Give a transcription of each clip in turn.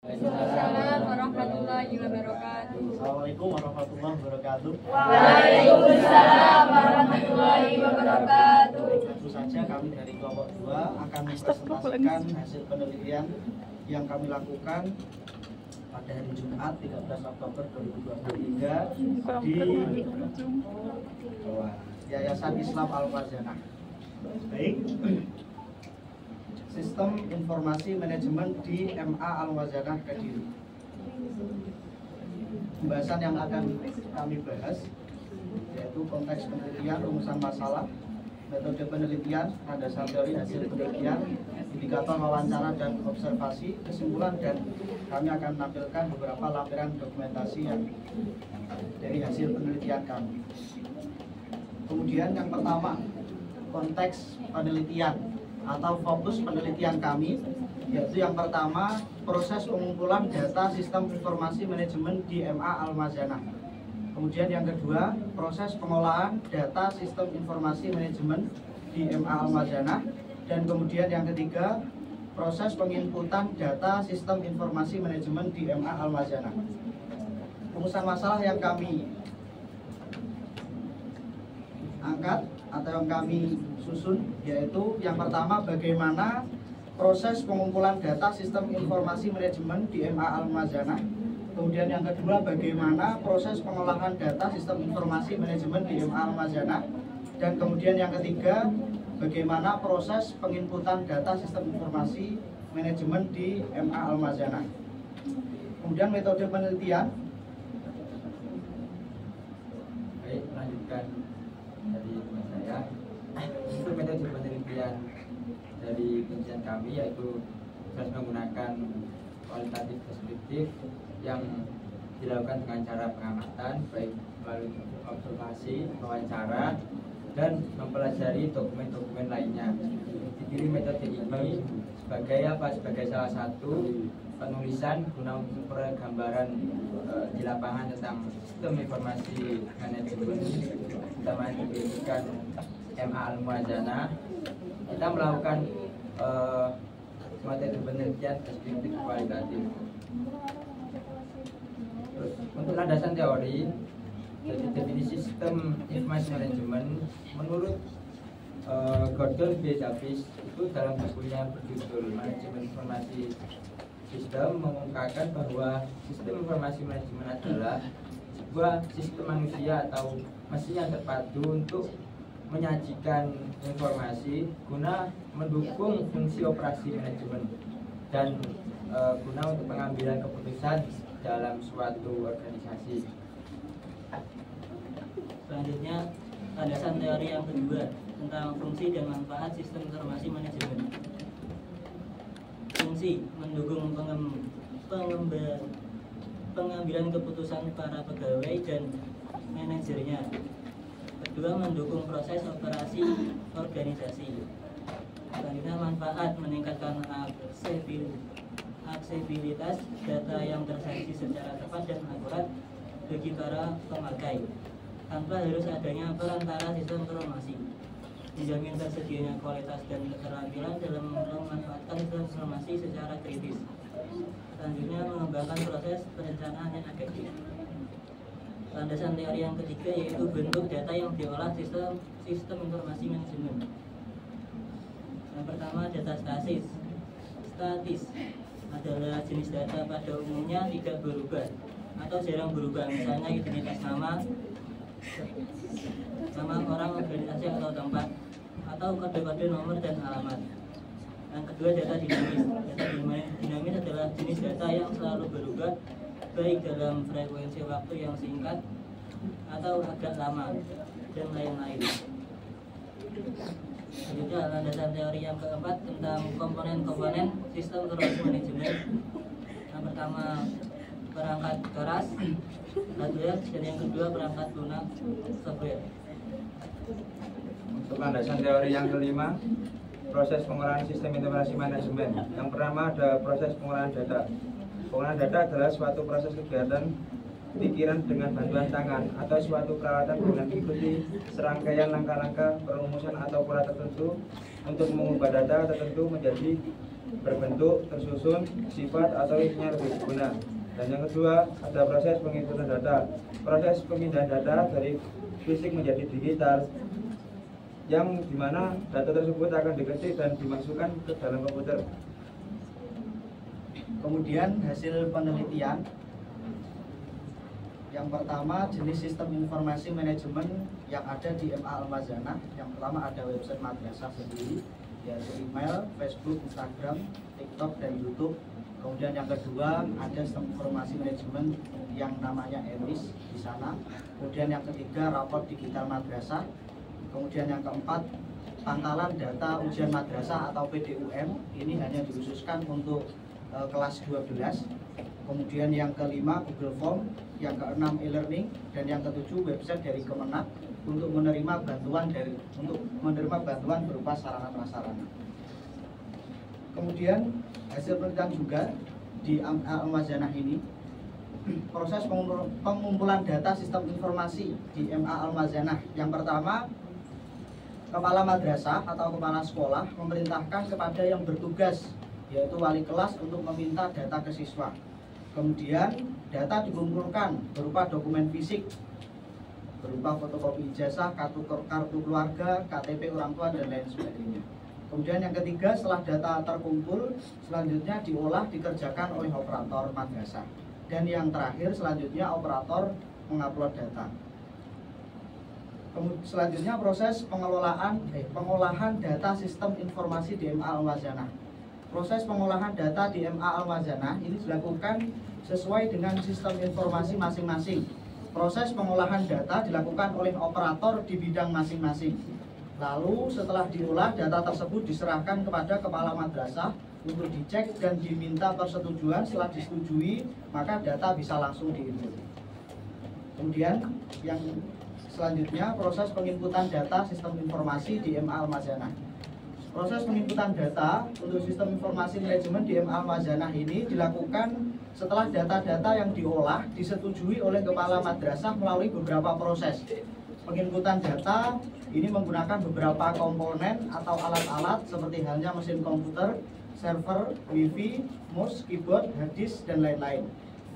Waalaikumsalam warahmatullahi wabarakatuh. Assalamualaikum warahmatullahi wabarakatuh. Waalaikumsalam warahmatullahi wabarakatuh. Tentu saja kami dari kelompok 2 akan mempresentasikan hasil penelitian yang kami lakukan pada hari Jumat 13 Oktober 2023 di Yayasan Islam Al-Wazanah. Baik. Sistem Informasi Manajemen di MA Al-Wazanah Kediri. Pembahasan yang akan kami bahas yaitu konteks penelitian, rumusan masalah, metode penelitian, landasan teori hasil penelitian, indikator wawancara dan observasi, kesimpulan, dan kami akan menampilkan beberapa lampiran dokumentasi yang dari hasil penelitian kami. Kemudian yang pertama, konteks penelitian atau fokus penelitian kami, yaitu yang pertama proses pengumpulan data sistem informasi manajemen di MA Al-Wazanah. Kemudian yang kedua, proses pengolahan data sistem informasi manajemen di MA Al-Wazanah. Dan kemudian yang ketiga, proses penginputan data sistem informasi manajemen di MA Al-Wazanah. Rumusan masalah yang kami angkat atau yang kami susun yaitu yang pertama, bagaimana proses pengumpulan data sistem informasi manajemen di MA Al-Wazanah. Kemudian yang kedua, bagaimana proses pengolahan data sistem informasi manajemen di MA Al-Wazanah. Dan kemudian yang ketiga, bagaimana proses penginputan data sistem informasi manajemen di MA Al-Wazanah. Kemudian metode penelitian. Baik, lanjutkan dari teman saya. Untuk metode penelitian dari penelitian kami yaitu proses menggunakan kualitatif deskriptif yang dilakukan dengan cara pengamatan baik melalui observasi, wawancara, dan mempelajari dokumen-dokumen lainnya. Diri metode ini sebagai salah satu penulisan guna memperoleh gambaran di lapangan tentang sistem informasi manajemen terutama yang diberikan MA Al-Wazanah. Kita melakukan metode penelitian deskriptif kualitatif. Terus, untuk landasan teori, jadi definisi sistem informasi manajemen menurut Gordon B. Davis itu dalam bukunya berjudul Manajemen Informasi Sistem mengungkapkan bahwa sistem informasi manajemen adalah sebuah sistem manusia atau mesin yang terpadu untuk menyajikan informasi guna mendukung fungsi operasi manajemen dan guna untuk pengambilan keputusan dalam suatu organisasi. Selanjutnya, landasan teori yang kedua tentang fungsi dan manfaat sistem informasi manajemen. Fungsi mendukung pengambilan keputusan para pegawai dan manajernya. Kedua, mendukung proses operasi organisasi. Selanjutnya, manfaat meningkatkan aksesibilitas data yang tersaji secara tepat dan akurat bagi para pemakai tanpa harus adanya perantara sistem informasi. Dijamin tersedianya kualitas dan keterampilan dalam memanfaatkan sistem informasi secara kritis. Selanjutnya, mengembangkan proses perencanaan yang efektif. Landasan teori yang ketiga yaitu bentuk data yang diolah sistem informasi manajemen. Yang pertama, data statis adalah jenis data pada umumnya tidak berubah atau jarang berubah, misalnya identitas nama orang, organisasi atau tempat, atau kode-kode nomor dan alamat. Yang kedua, data dinamis. Data dinamis adalah jenis data yang selalu berubah baik dalam frekuensi waktu yang singkat atau agak lama dan lain-lain. Selanjutnya, landasan teori yang keempat tentang komponen-komponen sistem informasi manajemen. Yang pertama, perangkat keras, hardware, dan yang kedua perangkat lunak, software. Untuk landasan teori yang kelima, proses pengolahan sistem informasi manajemen. Yang pertama ada proses pengolahan data. Pengolahan data adalah suatu proses kegiatan pikiran dengan bantuan tangan atau suatu peralatan dengan mengikuti serangkaian langkah-langkah perumusan atau pola tertentu untuk mengubah data tertentu menjadi berbentuk, tersusun, sifat atau isinya lebih berguna. Dan yang kedua, ada proses penginputan data. Proses pemindahan data dari fisik menjadi digital, yang dimana data tersebut akan diketik dan dimasukkan ke dalam komputer. Kemudian hasil penelitian yang pertama, jenis sistem informasi manajemen yang ada di MA Al-Mazanah. Yang pertama ada website madrasah sendiri, yaitu email, Facebook, Instagram, TikTok, dan YouTube. Kemudian yang kedua ada sistem informasi manajemen yang namanya EMIS di sana. Kemudian yang ketiga raport digital madrasah. Kemudian yang keempat pangkalan data ujian madrasah atau PDUM. Ini hanya dikhususkan untuk kelas 12. Kemudian yang kelima Google Form, yang keenam e-learning, dan yang ketujuh website dari Kemenak untuk menerima bantuan berupa sarana prasarana. Kemudian hasil penelitian juga di Al-Mazanah ini, proses pengumpulan data sistem informasi di MA Al-Mazanah. Yang pertama, kepala madrasah atau kepala sekolah memerintahkan kepada yang bertugas, yaitu wali kelas, untuk meminta data ke siswa. Kemudian data dikumpulkan berupa dokumen fisik, berupa fotokopi ijazah, kartu keluarga, KTP orang tua, dan lain sebagainya. Kemudian yang ketiga, setelah data terkumpul, selanjutnya diolah, dikerjakan oleh operator madrasah. Dan yang terakhir, selanjutnya operator mengupload data. Selanjutnya proses pengolahan data sistem informasi di MA Al-Mazanah. Proses pengolahan data di MA Al-Mazanah ini dilakukan sesuai dengan sistem informasi masing-masing. Proses pengolahan data dilakukan oleh operator di bidang masing-masing. Lalu setelah diolah, data tersebut diserahkan kepada kepala madrasah untuk dicek dan diminta persetujuan. Setelah disetujui, maka data bisa langsung diinput. Kemudian yang selanjutnya proses penginputan data sistem informasi di MA Al-Mazanah. Proses penginputan data untuk sistem informasi manajemen di MA Al-Mazanah ini dilakukan setelah data-data yang diolah disetujui oleh kepala madrasah melalui beberapa proses. Penginputan data ini menggunakan beberapa komponen atau alat-alat seperti halnya mesin komputer, server, wifi, mouse, keyboard, hard disk, dan lain-lain.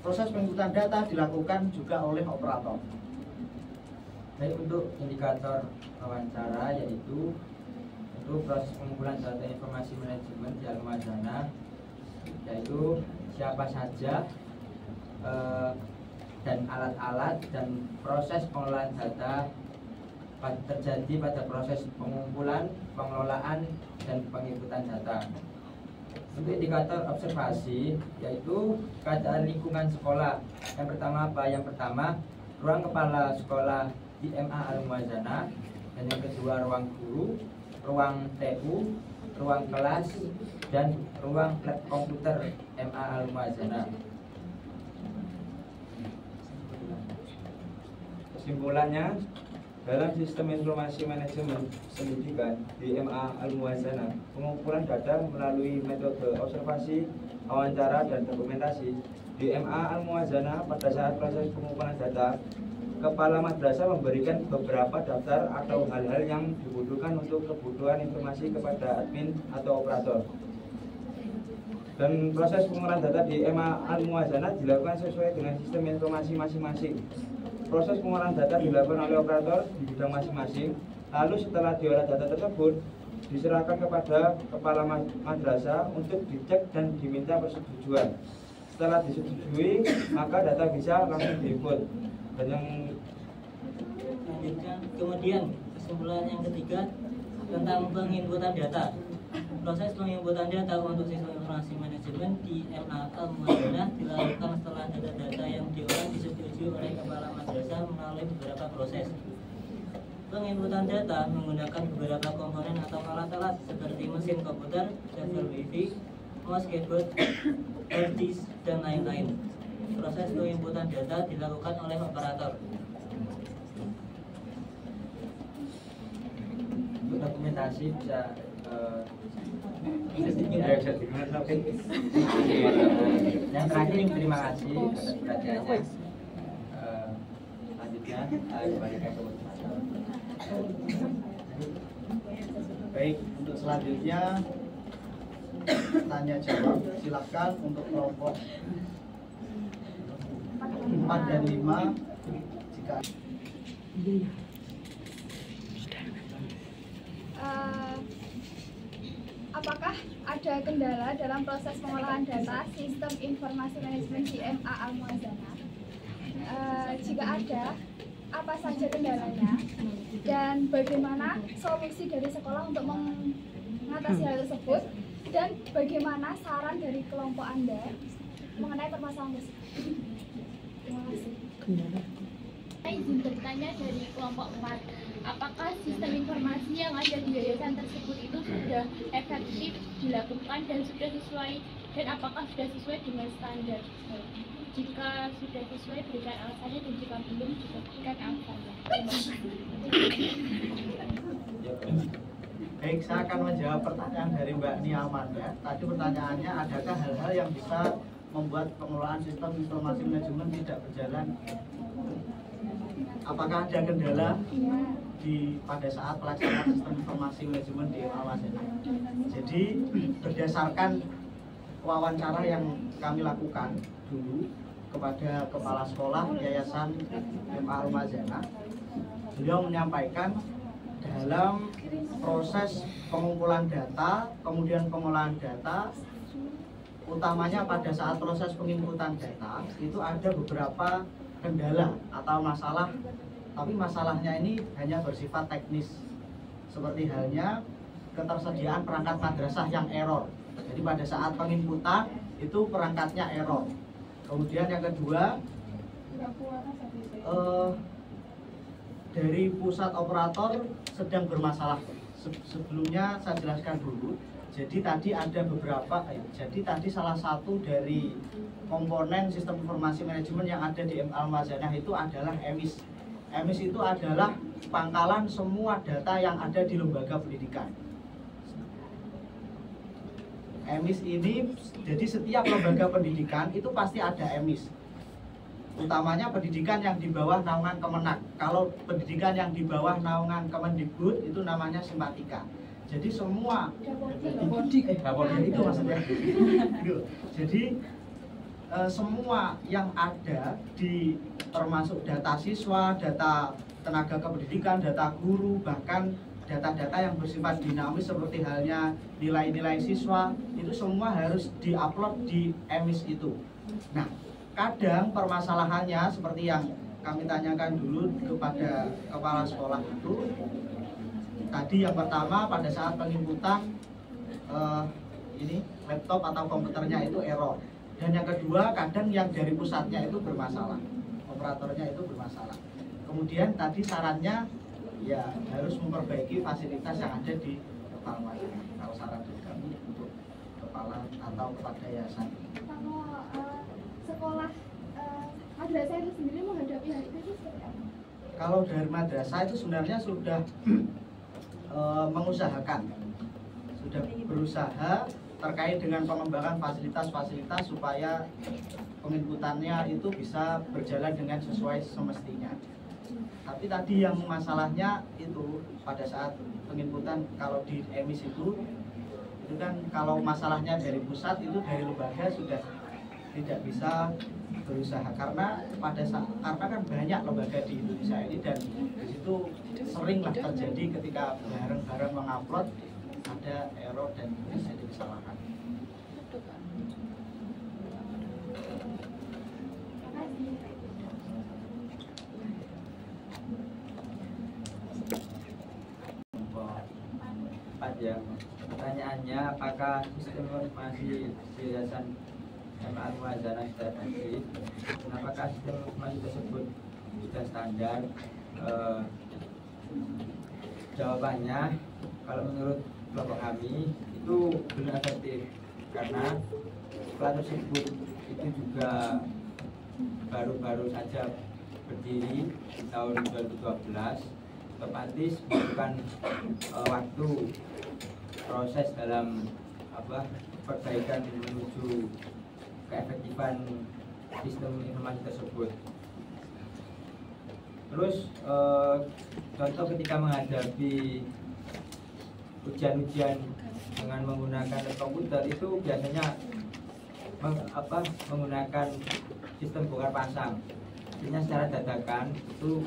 Proses penginputan data dilakukan juga oleh operator. Baik, untuk indikator wawancara yaitu untuk proses pengumpulan data informasi manajemen di Al-Mazanah, yaitu siapa saja dan alat-alat dan proses pengolahan data terjadi pada proses pengumpulan, pengelolaan, dan penginputan data. Untuk indikator observasi yaitu keadaan lingkungan sekolah. Yang pertama apa? Yang pertama, ruang kepala sekolah di MA Al-Mazanah, dan yang kedua ruang guru, ruang TU, ruang kelas, dan ruang lab komputer MA Al-Mazanah. Kesimpulannya, dalam sistem informasi manajemen pendidikan di MA Al-Mazanah, pengumpulan data melalui metode observasi, wawancara, dan dokumentasi. Di MA Al-Mazanah, pada saat proses pengumpulan data, kepala madrasah memberikan beberapa daftar atau hal-hal yang dibutuhkan untuk kebutuhan informasi kepada admin atau operator. Dan proses pengumpulan data di MA Al-Mazanah dilakukan sesuai dengan sistem informasi masing-masing. Proses pengolahan data dilakukan oleh operator di bidang masing-masing. Lalu setelah diolah data tersebut diserahkan kepada kepala madrasah untuk dicek dan diminta persetujuan. Setelah disetujui, maka data bisa langsung diinput. Dan yang lanjutkan, kemudian kesimpulan yang ketiga tentang penginputan data. Proses penginputan data untuk sistem informasi manajemen di MA Al-Mazanah dilakukan setelah data-data yang diolah disetujui oleh kepala madrasah melalui beberapa proses. Penginputan data menggunakan beberapa komponen atau alat-alat seperti mesin komputer, server wifi, mouse, keyboard, hard disk, dan lain-lain. Proses penginputan data dilakukan oleh operator. untuk dokumentasi bisa yang terakhir terima kasih atas perhatiannya. Selanjutnya kembalikan ke Baik, untuk selanjutnya tanya jawab. Silakan untuk kelompok 4 dan 5 jika apakah ada kendala dalam proses pengolahan data sistem informasi manajemen di MA Al-Muwazanah? Jika ada, apa saja kendalanya? Dan bagaimana solusi dari sekolah untuk mengatasi hal tersebut? Dan bagaimana saran dari kelompok Anda mengenai permasalahan tersebut? Terima kasih. Saya izin bertanya dari kelompok 4, apakah sistem informasi yang ada di yayasan tersebut itu sudah efektif dilakukan dan sudah sesuai, dan apakah sudah sesuai dengan standar? Jika sudah sesuai, berikan alasannya, dan jika belum, juga berikan alasannya. Baik, saya akan menjawab pertanyaan dari Mbak Niaman ya. Tadi pertanyaannya, adakah hal-hal yang bisa membuat pengelolaan sistem informasi manajemen tidak berjalan? Apakah ada kendala pada saat pelaksanaan sistem informasi manajemen di Al-Muwazanah? Jadi berdasarkan wawancara yang kami lakukan dulu kepada kepala sekolah Yayasan MA Al-Muwazanah, beliau menyampaikan dalam proses pengumpulan data, kemudian pengolahan data, utamanya pada saat proses penginputan data, itu ada beberapa kendala atau masalah, tapi masalahnya ini hanya bersifat teknis, seperti halnya ketersediaan perangkat madrasah yang error. Jadi pada saat penginputan itu perangkatnya error. Kemudian yang kedua, dari pusat operator sedang bermasalah. Sebelumnya saya jelaskan dulu. Jadi tadi ada beberapa, jadi tadi salah satu dari komponen sistem informasi manajemen yang ada di MA Al-Muwazanah itu adalah EMIS. EMIS itu adalah pangkalan semua data yang ada di lembaga pendidikan. EMIS ini, jadi setiap lembaga pendidikan itu pasti ada EMIS. Utamanya pendidikan yang di bawah naungan Kemenak. Kalau pendidikan yang di bawah naungan Kemendikbud itu namanya Simpatika. Jadi semua itu maksudnya. Jadi semua yang ada di termasuk data siswa, data tenaga kependidikan, data guru, bahkan data-data yang bersifat dinamis seperti halnya nilai-nilai siswa, itu semua harus diupload di EMIS itu. Nah, kadang permasalahannya seperti yang kami tanyakan dulu kepada kepala sekolah itu, tadi yang pertama pada saat penginputan ini laptop atau komputernya itu error, dan yang kedua kadang yang dari pusatnya itu bermasalah, operatornya itu bermasalah. Kemudian tadi sarannya ya harus memperbaiki fasilitas yang ada di kepala madrasah. Kalau saran dari kami untuk kepala atau kepada yayasan. Kalau sekolah madrasah itu sendiri menghadapi hal itu seperti apa? Kalau dari madrasah itu sebenarnya sudah mengusahakan, sudah berusaha terkait dengan pengembangan fasilitas-fasilitas supaya penginputannya itu bisa berjalan dengan sesuai semestinya. Tapi tadi yang masalahnya itu pada saat penginputan kalau di EMIS itu kan kalau masalahnya dari pusat itu dari lembaga sudah tidak bisa berusaha karena kan banyak lembaga di Indonesia ini, dan di situ seringlah terjadi ketika bareng-bareng mengupload ada error dan bisa disalahkan. Ya, pertanyaannya apakah sistem informasi yayasan MA Al-Muwazanah sudah efektif? Apakah sistem informasi tersebut sudah standar? Jawabannya, kalau menurut kelompok kami itu belum efektif karena sekolah tersebut itu juga baru-baru saja berdiri di tahun 2012, otomatis bukan waktu proses dalam perbaikan menuju keefektifan sistem informasi tersebut. Terus contoh ketika menghadapi ujian-ujian dengan menggunakan komputer itu biasanya menggunakan sistem bongkar pasang. Artinya secara dadakan itu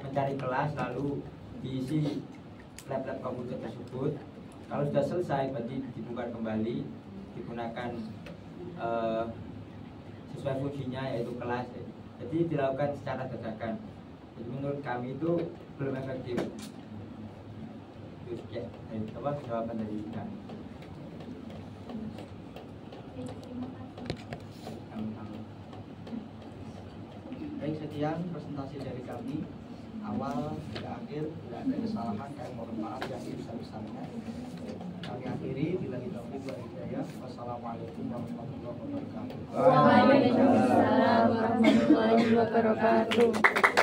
mencari kelas lalu diisi lab-lab komputer tersebut. Kalau sudah selesai berarti dibuka kembali, digunakan sesuai fungsinya yaitu kelas. Jadi dilakukan secara dadakan. Jadi menurut kami itu belum efektif. Itu ya, jawaban dari kami. Baik, sekian presentasi dari kami. Awal hingga akhir tidak ada kesalahan, kami mohon maaf yang sebesar-besarnya. Kami akhiri bila taufiq wal hidayah. Wassalamualaikum warahmatullahi wabarakatuh. Waalaikumsalam warahmatullahi wabarakatuh.